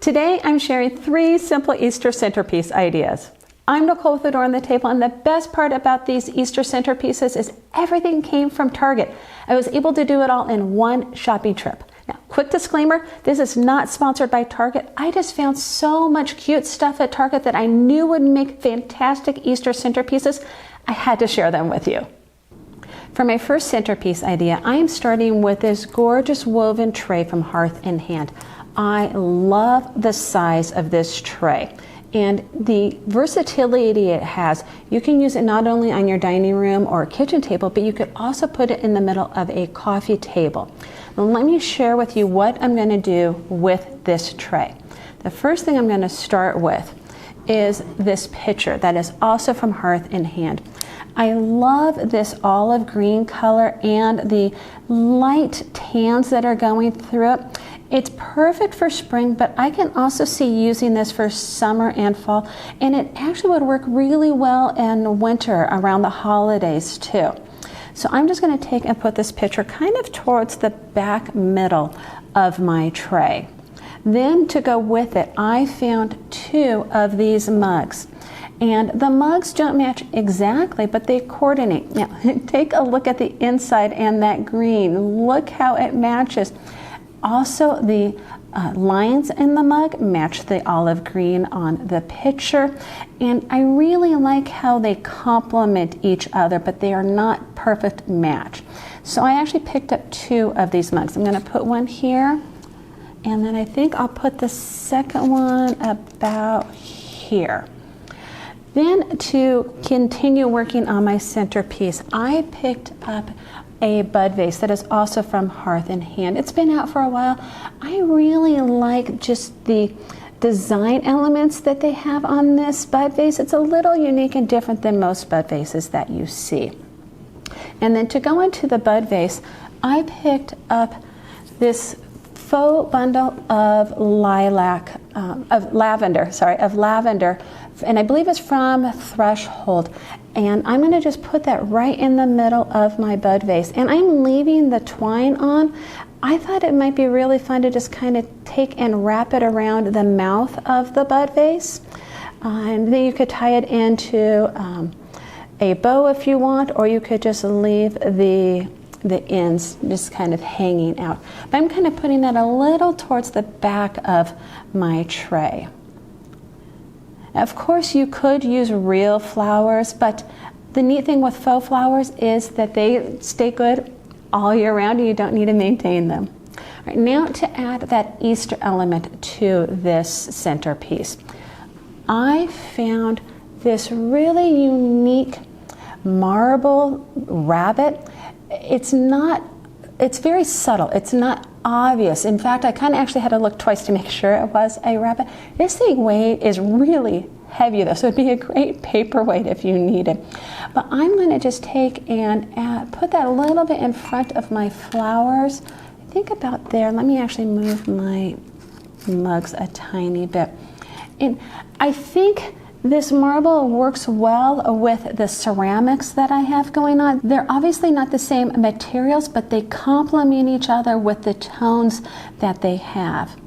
Today I'm sharing 3 simple Easter centerpiece ideas. I'm Nicole with the Door on the Table, and the best part about these Easter centerpieces is everything came from Target. I was able to do it all in one shopping trip. Now, quick disclaimer, this is not sponsored by Target. I just found so much cute stuff at Target that I knew would make fantastic Easter centerpieces. I had to share them with you. For my first centerpiece idea, I am starting with this gorgeous woven tray from Hearth and Hand. I love the size of this tray and the versatility it has. You can use it not only on your dining room or kitchen table, but you could also put it in the middle of a coffee table. Now, let me share with you what I'm going to do with this tray. The first thing I'm going to start with is this picture that is also from Hearth and Hand. I love this olive green color and the light tans that are going through it. It's perfect for spring, but I can also see using this for summer and fall, and it actually would work really well in winter around the holidays too. So I'm just going to take and put this picture kind of towards the back middle of my tray. Then to go with it, I found 2 of these mugs. And the mugs don't match exactly, but they coordinate. Now, take a look at the inside and that green. Look how it matches. Also, the lines in the mug match the olive green on the picture. And I really like how they complement each other, but they are not perfect match. So I actually picked up 2 of these mugs. I'm going to put one here, and then I think I'll put the second one about here. Then to continue working on my centerpiece, I picked up a bud vase that is also from Hearth and Hand. It's been out for a while. I really like just the design elements that they have on this bud vase. It's a little unique and different than most bud vases that you see. And then to go into the bud vase, I picked up this faux bundle of lavender, and I believe it's from Threshold. And I'm going to just put that right in the middle of my bud vase. And I'm leaving the twine on. I thought it might be really fun to just kind of take and wrap it around the mouth of the bud vase. And then you could tie it into a bow if you want, or you could just leave the ends just kind of hanging out. But I'm kind of putting that a little towards the back of my tray. Of course, you could use real flowers, but the neat thing with faux flowers is that they stay good all year round and you don't need to maintain them. All right, now to add that Easter element to this centerpiece, I found this really unique marble rabbet. It's very subtle. It's not obvious. In fact, I kind of actually had to look twice to make sure it was a rabbit. This thing is really heavy though, so it'd be a great paperweight if you need it. But I'm going to just take and put that a little bit in front of my flowers. I think about there. Let me actually move my mugs a tiny bit. And I think this marble works well with the ceramics that I have going on. They're obviously not the same materials, but they complement each other with the tones that they have.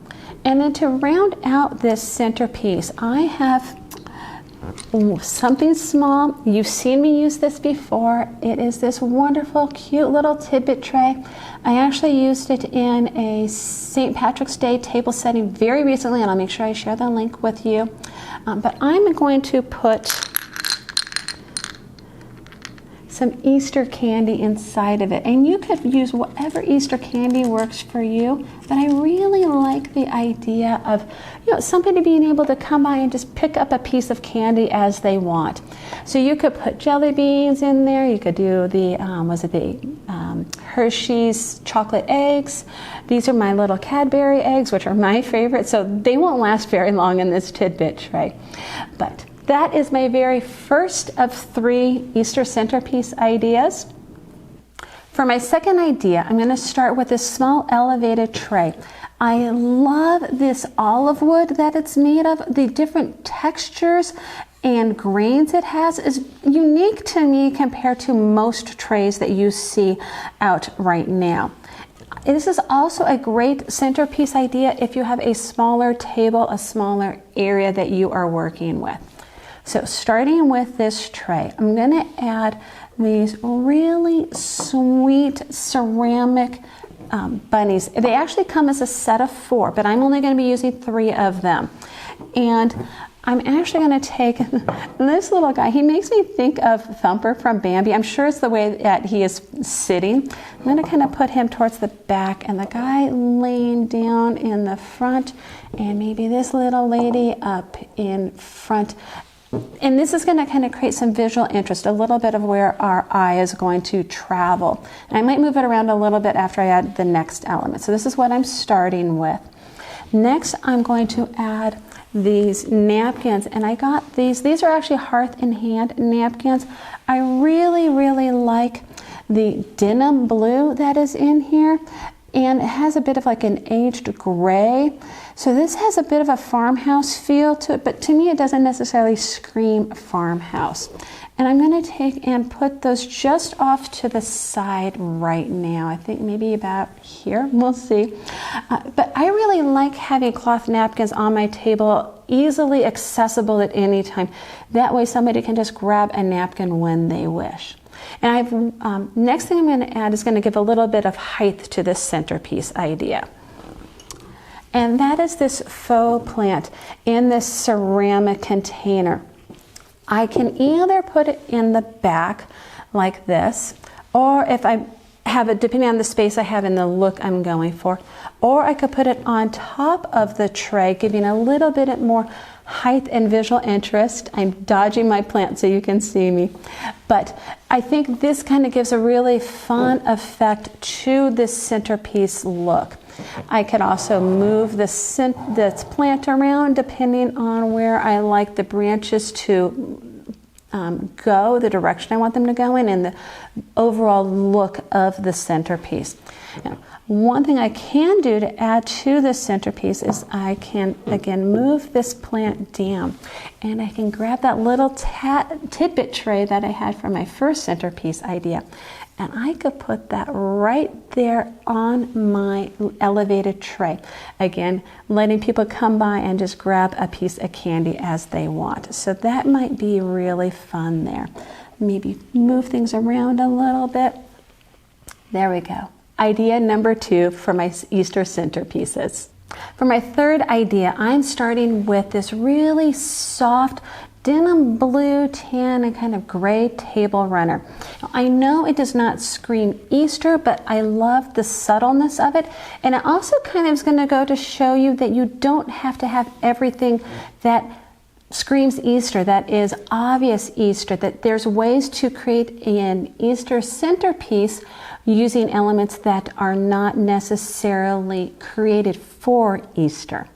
And then to round out this centerpiece, I have something small. You've seen me use this before. It is this wonderful, cute little tidbit tray. I actually used it in a St. Patrick's Day table setting very recently, and I'll make sure I share the link with you. But I'm going to put some Easter candy inside of it. And you could use whatever Easter candy works for you, but I really like the idea of somebody being able to come by and just pick up a piece of candy as they want. So you could put jelly beans in there, you could do the, Hershey's chocolate eggs. These are my little Cadbury eggs, which are my favorite, so they won't last very long in this tidbit tray. But that is my very first of 3 Easter centerpiece ideas. For my second idea, I'm going to start with this small elevated tray. I love this olive wood that it's made of. The different textures and grains it has is unique to me compared to most trays that you see out right now. This is also a great centerpiece idea if you have a smaller table, a smaller area that you are working with. So starting with this tray, I'm going to add these really sweet ceramic bunnies. They actually come as a set of 4, but I'm only going to be using 3 of them. And I'm actually going to take this little guy. He makes me think of Thumper from Bambi. I'm sure it's the way that he is sitting. I'm going to kind of put him towards the back and the guy laying down in the front, and maybe this little lady up in front. And this is going to kind of create some visual interest, a little bit of where our eye is going to travel. And I might move it around a little bit after I add the next element. So this is what I'm starting with. Next, I'm going to add these napkins, and I got these are actually Hearth and Hand napkins. I really like the denim blue that is in here, and it has a bit of like an aged gray. So this has a bit of a farmhouse feel to it, but to me it doesn't necessarily scream farmhouse. And I'm going to take and put those just off to the side right now. I think maybe about here, we'll see. But I really like having cloth napkins on my table, easily accessible at any time. That way somebody can just grab a napkin when they wish. And next thing I'm going to add is going to give a little bit of height to this centerpiece idea. And that is this faux plant in this ceramic container. I can either put it in the back like this, or if I have it, depending on the space I have and the look I'm going for, or I could put it on top of the tray, giving a little bit more height and visual interest. I'm dodging my plant so you can see me. But I think this kind of gives a really fun effect to this centerpiece look. I could also move this plant around depending on where I like the branches to go, the direction I want them to go in, and the overall look of the centerpiece. Now, one thing I can do to add to this centerpiece is I can, again, move this plant down, and I can grab that little tidbit tray that I had for my first centerpiece idea, and I could put that right there on my elevated tray. Again, letting people come by and just grab a piece of candy as they want. So that might be really fun there. Maybe move things around a little bit. There we go. Idea number 2 for my Easter centerpieces. For my third idea, I'm starting with this really soft denim blue, tan, and kind of gray table runner. Now, I know it does not scream Easter, but I love the subtleness of it. And it also kind of is going to go to show you that you don't have to have everything that screams Easter, that is obvious Easter, that there's ways to create an Easter centerpiece using elements that are not necessarily created for Easter.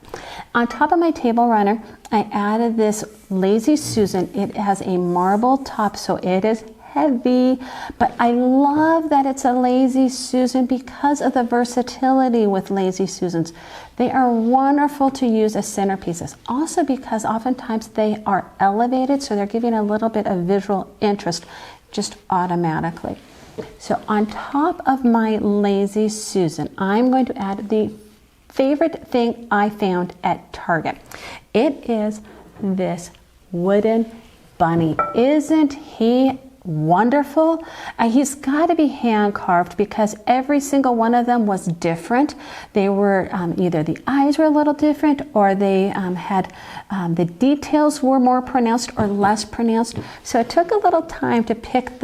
On top of my table runner, I added this Lazy Susan. It has a marble top, so it is heavy, but I love that it's a Lazy Susan because of the versatility with Lazy Susans. They are wonderful to use as centerpieces. Also because oftentimes they are elevated, so they're giving a little bit of visual interest just automatically. So on top of my Lazy Susan, I'm going to add the favorite thing I found at Target. It is this wooden bunny. Isn't he wonderful? He's got to be hand carved because every single one of them was different. They were either the eyes were a little different, or they had the details were more pronounced or less pronounced. So it took a little time to pick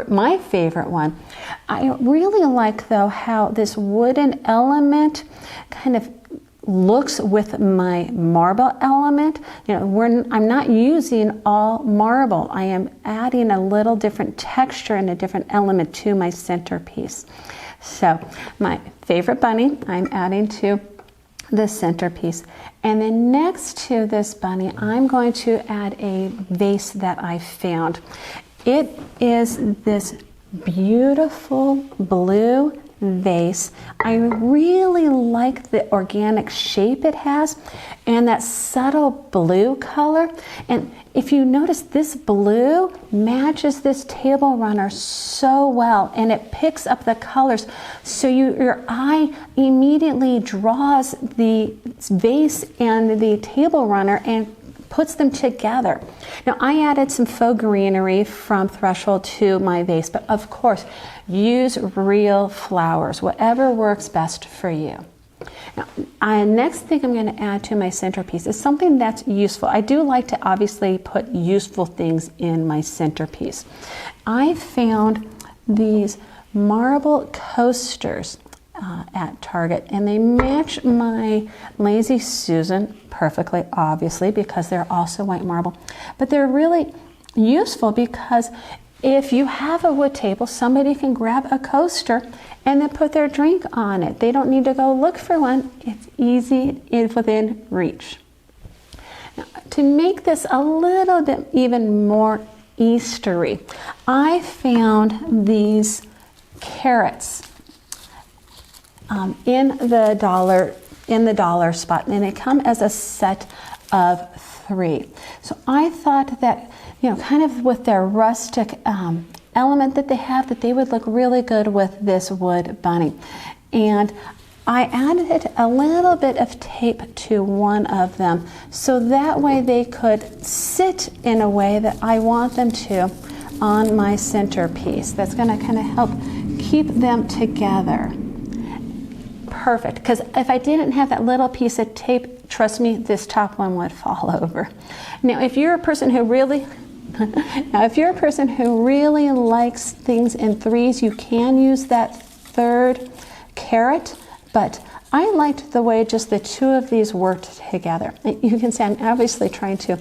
my favorite one. I really like though how this wooden element kind of looks with my marble element. I'm not using all marble. I am adding a little different texture and a different element to my centerpiece. So my favorite bunny I'm adding to the centerpiece. And then next to this bunny, I'm going to add a vase that I found. It is this beautiful blue vase. I really like the organic shape it has and that subtle blue color. And if you notice, this blue matches this table runner so well, and it picks up the colors, so your eye immediately draws the vase and the table runner and puts them together. Now, I added some faux greenery from Threshold to my vase, but of course, use real flowers, whatever works best for you. Now, next thing I'm going to add to my centerpiece is something that's useful. I do like to obviously put useful things in my centerpiece. I found these marble coasters at Target, and they match my Lazy Susan perfectly, obviously, because they're also white marble. But they're really useful because if you have a wood table, somebody can grab a coaster and then put their drink on it. They don't need to go look for one. It's easy, it's within reach. Now, to make this a little bit even more Eastery, I found these carrots in the dollar spot, and they come as a set of 3. So I thought that, kind of with their rustic element that they have, that they would look really good with this wood bunny. And I added a little bit of tape to one of them, so that way they could sit in a way that I want them to on my centerpiece. That's going to kind of help keep them together. Perfect, because if I didn't have that little piece of tape, trust me, this top one would fall over. Now, if you're a person who really likes things in 3s, you can use that 3rd carrot, but I liked the way just the 2 of these worked together. You can see I'm obviously trying to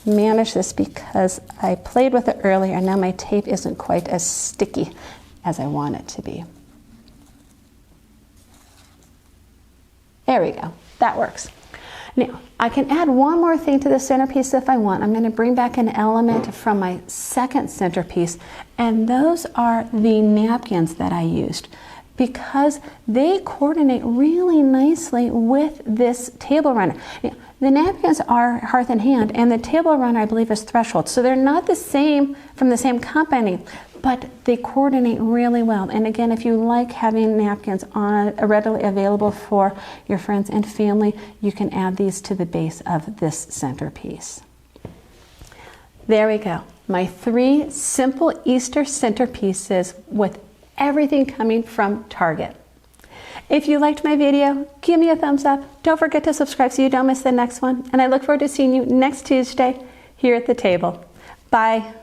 manage this because I played with it earlier, and now my tape isn't quite as sticky as I want it to be. There we go, that works. Now, I can add one more thing to the centerpiece if I want. I'm going to bring back an element from my second centerpiece, and those are the napkins that I used, because they coordinate really nicely with this table runner. Now, the napkins are Hearth and Hand, and the table runner, I believe, is Threshold. So they're not the same from the same company, but they coordinate really well. And again, if you like having napkins readily available for your friends and family, you can add these to the base of this centerpiece. There we go. My 3 simple Easter centerpieces with everything coming from Target. If you liked my video, give me a thumbs up. Don't forget to subscribe so you don't miss the next one. And I look forward to seeing you next Tuesday here at the table. Bye.